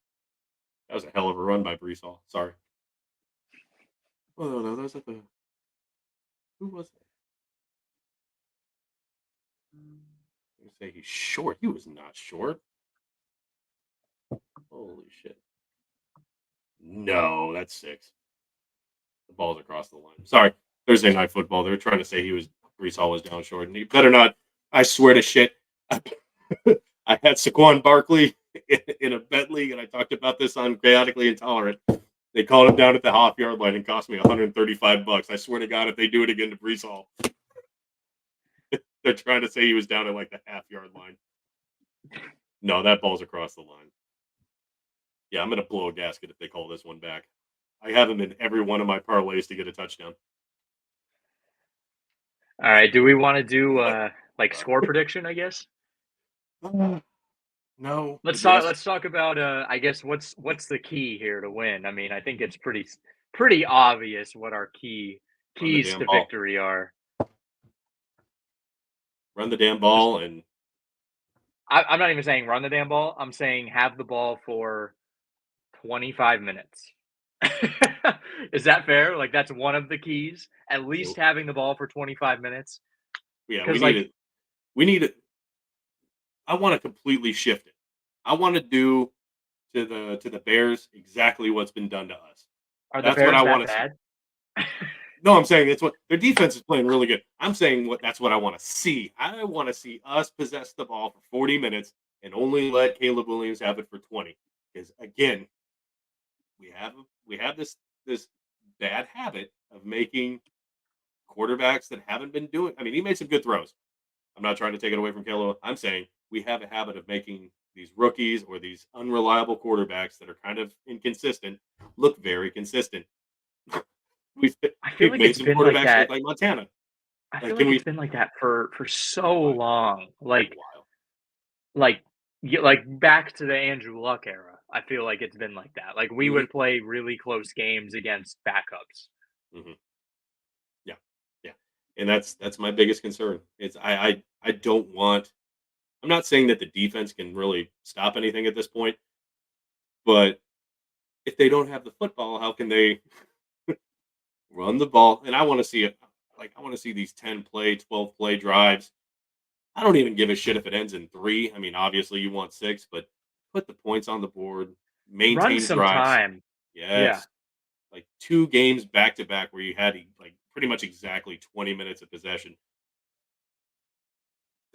that was a hell of a run by Brees Hall. Sorry. Oh no, that was at the who was that? You say he's short. He was not short. Holy shit. No, that's 6. The ball's across the line. Sorry. Thursday night football. They were trying to say Brees Hall was down short, and he better not. I swear to shit. I, I had Saquon Barkley in a bet league, and I talked about this on Chaotically Intolerant. They called him down at the half-yard line and cost me $135. I swear to God, if they do it again to Brees Hall, they're trying to say he was down at like the half-yard line. No, that ball's across the line. Yeah, I'm gonna blow a gasket if they call this one back. I have him in every one of my parlays to get a touchdown. All right. Do we want to do But like score prediction, I guess? no, Let's but talk yes, let's talk about I guess what's the key here to win? I mean, I think it's pretty obvious what our run the keys damn to ball. victory are. Run the damn Just ball, and I'm not even saying run the damn ball. I'm saying have the ball for 25 minutes. Is that fair? Like that's one of the keys. At least nope. having the ball for 25 minutes. Yeah, we Because need like it. We need it. I want to completely shift it. I want to do to the Bears exactly what's been done to us. are the That's what Bears I that want to see. bad? No, I'm saying it's what their defense is playing really good. I'm saying that's what I want to see. I want to see us possess the ball for 40 minutes and only let Caleb Williams have it for 20. Because again, we have this bad habit of making quarterbacks that haven't been doing. I mean, he made some good throws. I'm not trying to take it away from Caleb. I'm saying we have a habit of making these rookies or these unreliable quarterbacks that are kind of inconsistent look very consistent. We've I feel we've like made it's some been like quarterbacks look that. like Montana. I Like, feel can like it's we been like that for so a long. while? Like like back to the Andrew Luck era. I feel like it's been like that. Like we Hmm. would play really close games against backups. Hmm. Yeah, yeah, and that's my biggest concern. It's I don't want. I'm not saying that the defense can really stop anything at this point, but if they don't have the football, how can they run the ball? And I want to see it. Like I want to see these 10 play, 12 play drives. I don't even give a shit if it ends in three. I mean, obviously you want six, but put the points on the board, Run maintain some drives. time. Yeah. Yes, like 2 games back to back where you had like pretty much exactly 20 minutes of possession.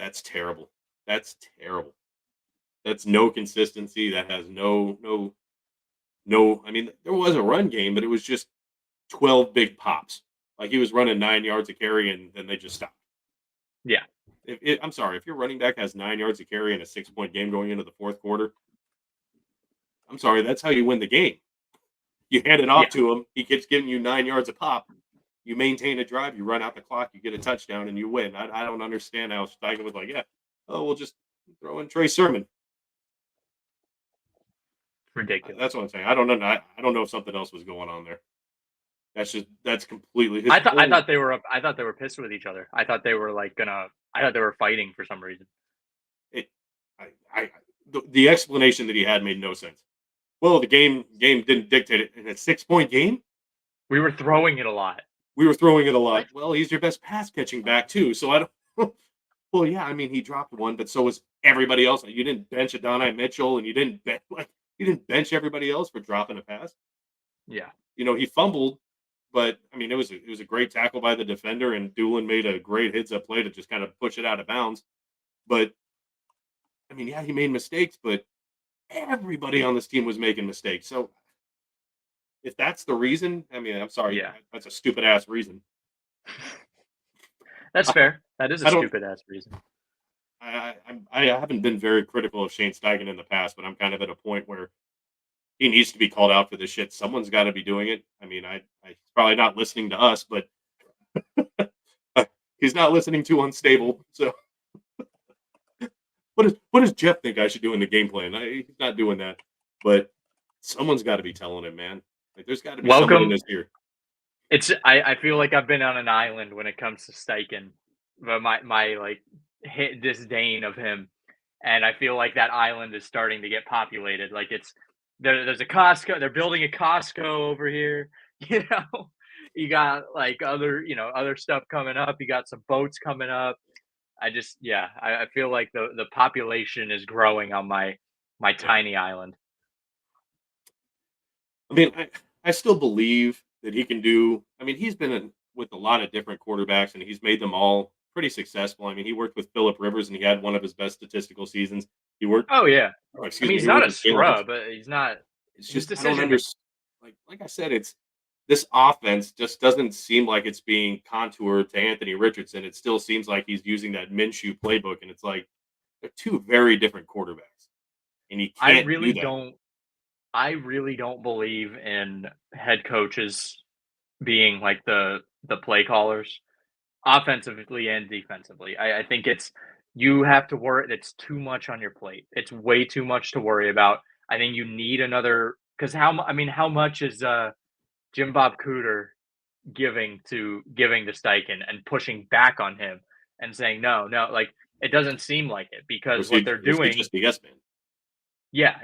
That's terrible. That's terrible. That's no consistency. That has no. I mean, there was a run game, but it was just 12 big pops. Like he was running 9 yards a carry, and then they just stopped. Yeah. I'm sorry, if your running back has 9 yards a carry in a 6 point game going into the fourth quarter, I'm sorry, that's how you win the game. You hand it off Yeah. to him, he keeps giving you 9 yards a pop. You maintain a drive, you run out the clock, you get a touchdown, and you win. I don't understand how Steichen was like, yeah, oh, we'll just throw in Trey Sermon. That's Ridiculous. what I'm saying. I don't know. I don't know if something else was going on there. That's completely his I whole. thought they were I thought they were pissed with each other. I thought they were like gonna I thought they were fighting for some reason. It, the explanation that he had made no sense. Well, the game didn't dictate it in a 6 point game. We were throwing it a lot. We were throwing it a What? lot. Well, he's your best pass catching back too. So I don't. Well, yeah, I mean he dropped one, but so was everybody else. You didn't bench Adonai Mitchell, and you didn't bench everybody else for dropping a pass. Yeah. He fumbled, but I mean it was a great tackle by the defender, and Doolin made a great heads up play to just kind of push it out of bounds. But I mean, yeah, he made mistakes, but everybody on this team was making mistakes. So if that's the reason, I mean, I'm sorry, Yeah. that's a stupid ass reason. That's I, fair. That is a I don't. stupid ass reason. I haven't been very critical of Shane Steichen in the past, but I'm kind of at a point where he needs to be called out for this shit. Someone's got to be doing it. I mean, he's probably not listening to us, but he's not listening to Unstable. So what does Jeff think I should do in the game plan? He's not doing that, but someone's got to be telling him, man. Like, there's got to be someone in Welcome. his ear. I feel like I've been on an island when it comes to Steichen, but my like disdain of him, and I feel like that island is starting to get populated. Like there's a Costco. They're building a Costco over here. You know, you got like other stuff coming up. You got some boats coming up. I feel like the population is growing on my Yeah. tiny island. I mean, I still believe that he can do. I mean, he's been with a lot of different quarterbacks, and he's made them all pretty successful. I mean, he worked with Philip Rivers, and he had one of his best statistical seasons. He worked. Oh yeah, Oh, I excuse mean me. he's He not worked a with Jalen Hurts. scrub, but he's not It's his just I don't decision making. understand. Like I said, it's this offense just doesn't seem like it's being contoured to Anthony Richardson. It still seems like he's using that Minshew playbook, and it's like they're two very different quarterbacks, and you I can't do really that. don't I really don't believe in head coaches being like the play callers, offensively and defensively. I think you have to worry. It's too much on your plate. It's way too much to worry about. I think you need another because I mean how much is Jim Bob Cooter giving to Steichen and pushing back on him and saying no, like it doesn't seem like it because what they're Or is he doing. just a yes man? Yeah,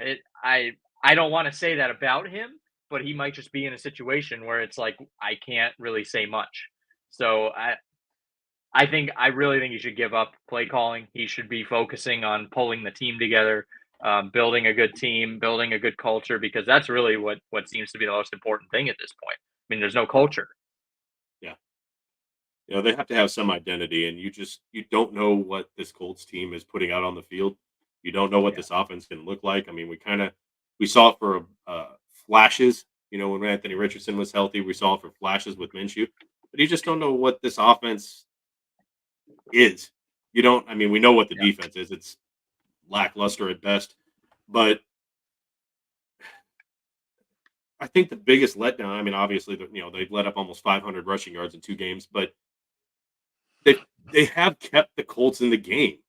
I don't want to say that about him, but he might just be in a situation where it's like I can't really say much. So I really think he should give up play calling. He should be focusing on pulling the team together, building a good team, building a good culture because that's really what seems to be the most important thing at this point. I mean, there's no culture. Yeah. They have to have some identity, and you don't know what this Colts team is putting out on the field. You don't know what Yeah, this offense can look like. I mean, we saw it for flashes. When Anthony Richardson was healthy, we saw it for flashes with Minshew, but you just don't know what this offense is. You don't. I mean, we know what the yeah, defense is. It's lackluster at best. But I think the biggest letdown. I mean, obviously, they've let up almost 500 rushing yards in 2 games, but they have kept the Colts in the game.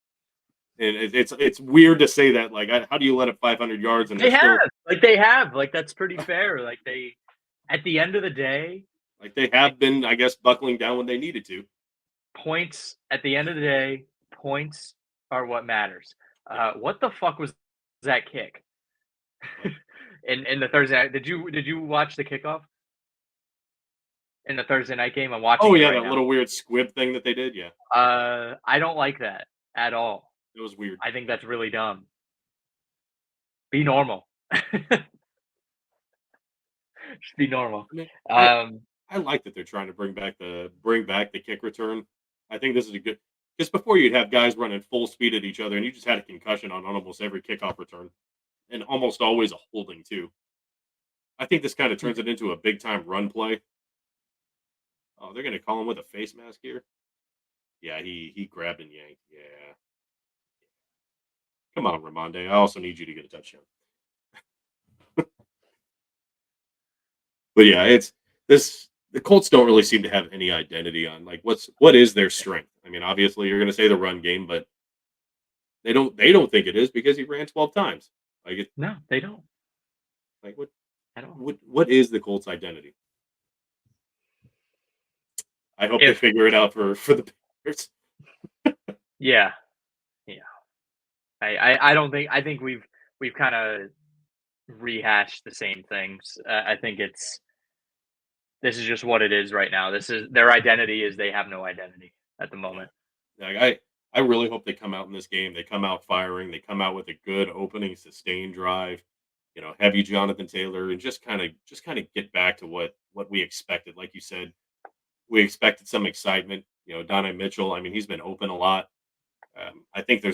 And it's weird to say that. Like, how do you let up 500 yards and they're still they have, like, that's pretty fair. Like, they, at the end of the day, like they have been, I guess, buckling down when they needed to. points at the end of the day, points are what matters. Yeah. What the fuck was that kick Like, in the Thursday night? Did you watch the kickoff in the Thursday night game? I'm watching oh it yeah, right that now. little weird squib thing that they did. Yeah, I don't like that at all. it was weird. I think that's really dumb. Be normal. Just be normal. I mean, I Um, I like that they're trying to bring back the kick return. I think this is a good because before you'd have guys running full speed at each other, and you just had a concussion on almost every kickoff return, and almost always a holding too. I think this kind of turns it into a big time run play. Oh, they're going to call him with a face mask here. Yeah, he grabbed and yanked. Yeah, come on, Ramonde. I also need you to get a touchdown. But yeah, it's this. The Colts don't really seem to have any identity on like what is their strength. I mean, obviously you're going to say the run game, but they don't think it is because he ran 12 times. Like no, they don't like what at all. what is the Colts identity? I hope they If figure it out for the Bears. Yeah, yeah. I don't think, I think we've kind of rehashed the same things. I think this is just what it is right now. This is their identity, is they have no identity at the Yeah. moment. Like I really hope they come out in this game. They come out firing. They come out with a good opening, sustained drive. Heavy Jonathan Taylor, and just kind of get back to what we expected. Like you said, we expected some excitement. Donnie Mitchell. I mean, he's been open a lot. I think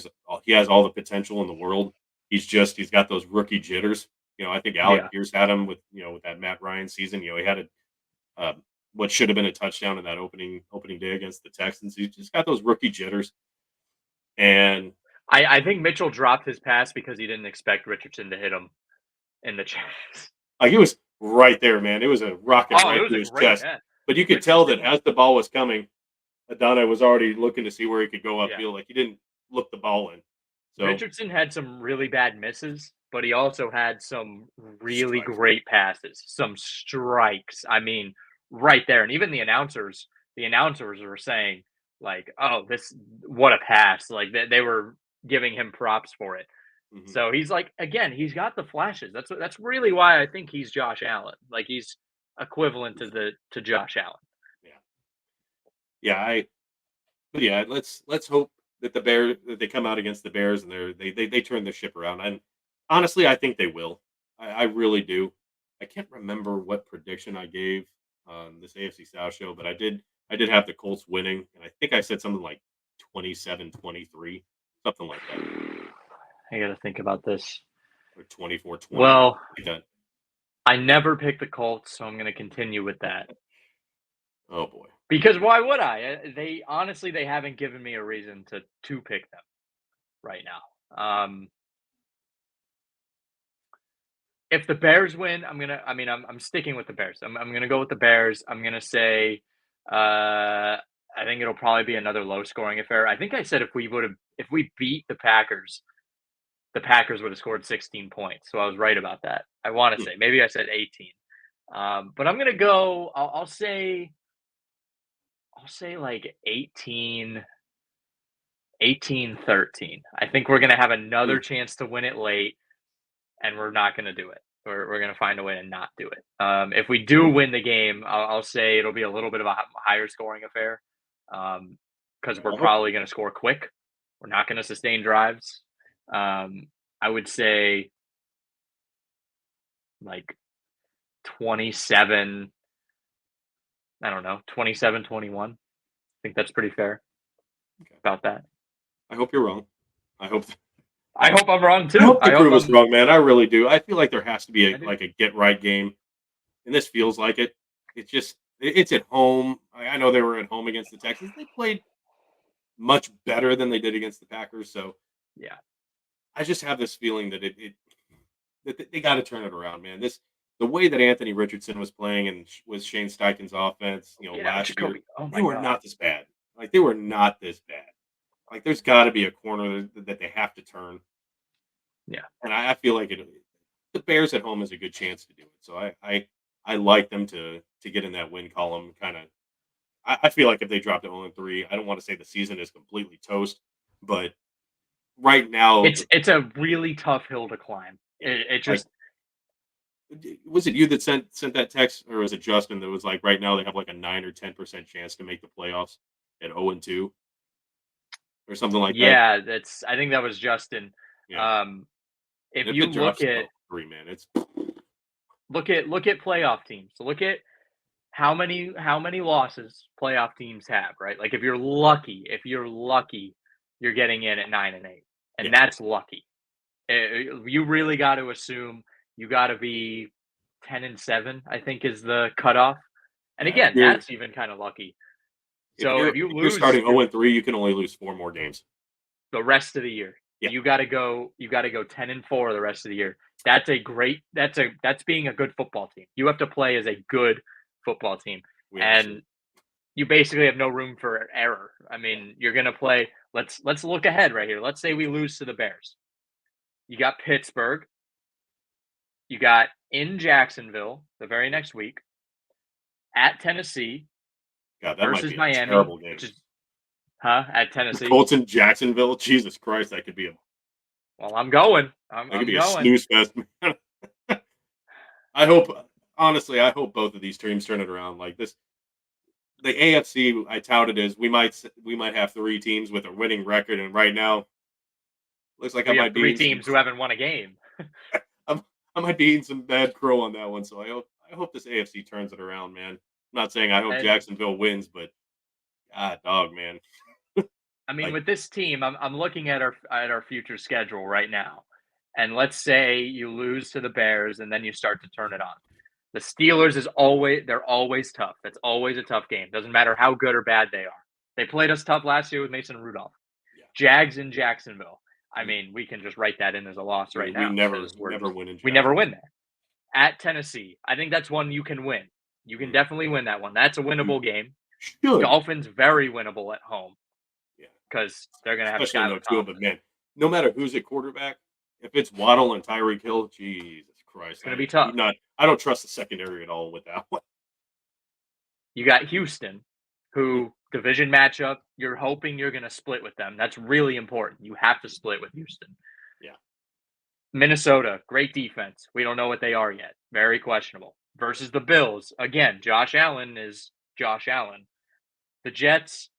he has all the potential in the world. He's got those rookie jitters. I think Alec Yeah. Pierce had him with that Matt Ryan season. He had what should have been a touchdown in that opening day against the Texans. He's just got those rookie jitters, and I think Mitchell dropped his pass because he didn't expect Richardson to hit him in the chest. like he was right there, man. It was a rocket Oh, it right was through a his great chest. pass. But you could tell that Richardson, as the ball was coming, Adonai was already looking to see where he could go yeah. upfield. Like he didn't look the ball in. So Richardson had some really bad misses, but he also had some really strikes. great passes, some strikes. I mean, right there. And even the announcers were saying, like, "Oh, this, what a pass!" Like they were giving him props for it. Hmm. So he's like, again, he's got the flashes. That's really why I think he's Josh Allen. Like, he's equivalent to Josh Allen. Yeah, yeah. But yeah, let's hope that they come out against the Bears and they turn the ship around. And honestly, I think they will. I really do. I can't remember what prediction I gave on this AFC South show, but I did have the Colts winning, and I think I said something like 27-23, something like that, I got to think about this. or 24-20, Well, like that. I never picked the Colts, so I'm going to continue with that. Oh boy. Because why would I? They honestly, they haven't given me a reason to pick them right now. If the Bears win, I'm sticking with the Bears. I'm gonna go with the Bears. I'm gonna say, I think it'll probably be another low scoring affair. I think I said if we beat the Packers would have scored 16 points. So I was right about that. I want to Hmm. say, maybe I said 18. But I'm gonna go. I'll say like 18-13. I think we're gonna have Hmm. another chance to win it late, and we're not gonna do it. We're gonna find a way to not do it. If we do win the game, I'll say it'll be a little bit of a higher scoring affair, because we're I hope probably gonna score quick. We're not gonna sustain drives. I would say like 27. I don't know, 27-21. I think that's pretty fair okay. about that. I hope you're wrong. I hope. I Um, hope I'm wrong I too. hope they prove us wrong, man. I really do. I feel like there has to be I do. like a get right game, and this feels like it. It's just it's at home. I know they were at home against the Texans. They played much better than they did against the Packers. So Yeah. I just have this feeling that they got to turn it around, man. The way that Anthony Richardson was playing and with Shane Steichen's offense, Yeah, last year, Jacoby. Oh they my were god. not this bad. Like they were not this bad. Like there's got to be a corner that they have to turn, Yeah. and I feel like the Bears at home is a good chance to do it. So I like them to get in that win column. Kind of, I feel like if they drop to 0-3, I don't want to say the season is completely toast, but right now, It's a really tough hill to climb. yeah, It like just was it you that sent that text, or was it Justin that was like right now they have like a 9 or 10% chance to make the playoffs at 0-2 or something like that? yeah, that's I think that was Justin. Yeah, Um, if and if you it drops to 0-3, man, it's look at playoff teams. So look at how many losses playoff teams have, right? Like if you're lucky, you're getting in at 9-8, and yeah, that's lucky. You really got to assume you got to be 10-7. I think is the cutoff. And yeah. again, that's even kind of lucky. So if you If you're lose starting your 0-3, you can only lose 4 more games. the rest of the year, Yeah, you got to go 10-4 the rest of the year. That's being a good football team. You have to play as a good football team, we have to see. and you basically have no room for error. I Yeah, mean, you're gonna play. Let's look ahead right here. Let's say we lose to the Bears. You got Pittsburgh. You got in Jacksonville the very next week at Tennessee God, that might versus be a Miami, terrible game. which is at The Tennessee. Colts in Jacksonville, Jesus Christ, that could be Well, I'm going. a I'm going. snooze fest. Man. I hope, honestly, I hope both of these teams turn it around. Like this, the AFC I touted as we might have 3 teams with a winning record, and right now looks like I We have might be three eating some. teams who haven't won a game. I might be eating some bad crow on that one. So I hope this AFC turns it around, man. I'm not saying I hope And Jacksonville wins, but God, dog, man. I mean, Like with this team, I'm looking at our future schedule right now, and let's say you lose to the Bears, and then you start to turn it on. The Steelers is always they're always tough. That's always a tough game. Doesn't matter how good or bad they are. They played us tough last year with Mason Rudolph. yeah, Jags in Jacksonville. I we, mean, we can just write that in as a loss right we now because never win in we never Jacksonville. win there. At Tennessee, I think that's one you can win. You can Mm, definitely win that one. That's a you winnable game. should, Dolphins very winnable at home yeah. because they're gonna have Especially no Skylar Tua, but Thompson. man, no matter who's at quarterback, if it's Waddle and Tyreek Hill, Jesus It's Christ, gonna be tough. I don't trust the secondary at all with that one. You got Houston, Mm, who division matchup, you're hoping you're gonna split with them. That's really important. You have to split with Houston. yeah, Minnesota, great defense. We don't know what they are yet. Very questionable. Versus the Bills. Again, Josh Allen is Josh Allen. The Jets,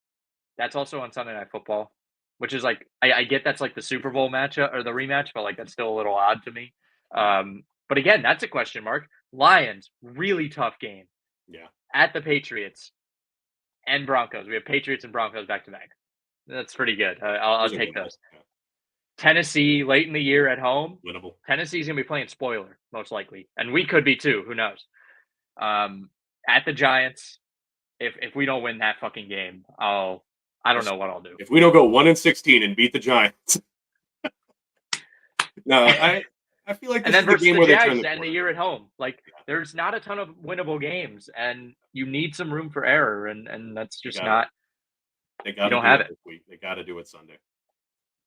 that's also on Sunday Night Football, which is like I get that's like the Super Bowl matchup or the rematch, but like that's still a little odd to me. mm, But again, that's a question mark. Lions, really tough game yeah. at the Patriots and Broncos. We have Patriots and Broncos back to back. That's pretty good. I'll Those are take winnable. those. Yeah, Tennessee late in the year at home. winnable. Tennessee's gonna be playing spoiler most likely, and we could be too. Who knows? At the Giants, if we don't win that fucking game, I don't Yes. know what I'll do. If we don't go 1-16 and beat the Giants, no, I feel like And this then is the versus game the where they turn Jags the to end the corner. year at home, like Yeah, there's not a ton of winnable games, and you need some room for error, and that's they just gotta not. they You gotta don't do have it it. this week. They gotta do it Sunday.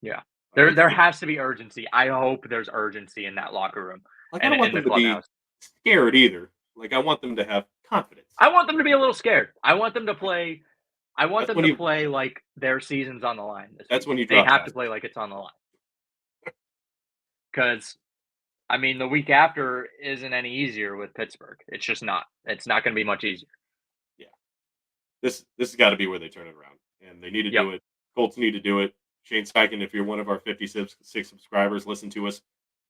Yeah, I hate to there think, has to be urgency. I hope there's urgency in that locker room like I and don't want in the them to be clubhouse. scared either. Like I want them to have confidence. I want them to be a little scared. I want them to play. I want That's them when to you play like their season's on the line this that's week. when you They drop have to passes. play like it's on the line because I mean the week after isn't any easier with Pittsburgh. It's just not. It's not going to be much easier. Yeah. This has got to be where they turn it around, and they need to Yep. do it. Colts need to do it. Shane Steichen, if you're one of our 56 subscribers, listen to us.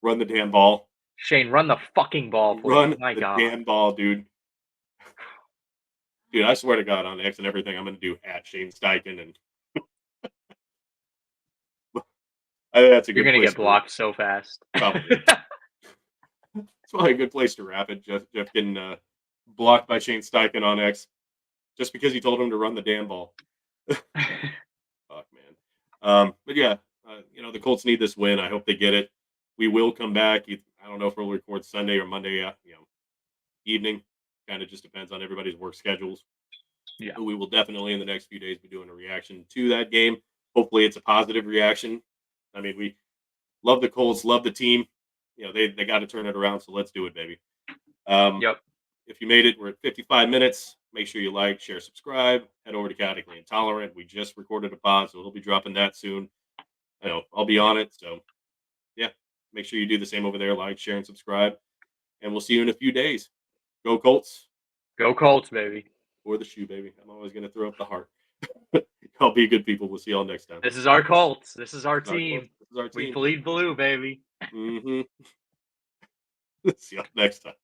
Run the damn ball. Shane, run the fucking ball, please. Run My the God. damn ball, dude. Dude, I swear to God, on X and everything, I'm going to do at Shane Steichen, and I think that's a You're good going to place get to blocked so fast. probably. It's probably a good place to wrap it. Jeff getting blocked by Shane Steichen on X just because he told him to run the damn ball. Fuck, man. But yeah, the Colts need this win. I hope they get it. We will come back. I don't know if we'll record Sunday or Monday, evening. Kind of just depends on everybody's work schedules. Yeah. But we will definitely in the next few days be doing a reaction to that game. Hopefully, it's a positive reaction. I mean, we love the Colts, love the team. They got to turn it around. So let's do it, baby. Um, Yep. if you made it, we're at 55 minutes. Make sure you like, share, subscribe. Head over to Chaotically Intolerant. We just recorded a pod, so we'll be dropping that soon. I'll be on it. So yeah, make sure you do the same over there. Like, share, and subscribe. And we'll see you in a few days. Go Colts Go Colts, baby. or the shoe, baby. I'm always going to throw up the heart. Y'all be good people. We'll see y'all next time. This is our Colts. This is our This is our Colts. team. This is our We team. bleed blue, baby. See y'all next time.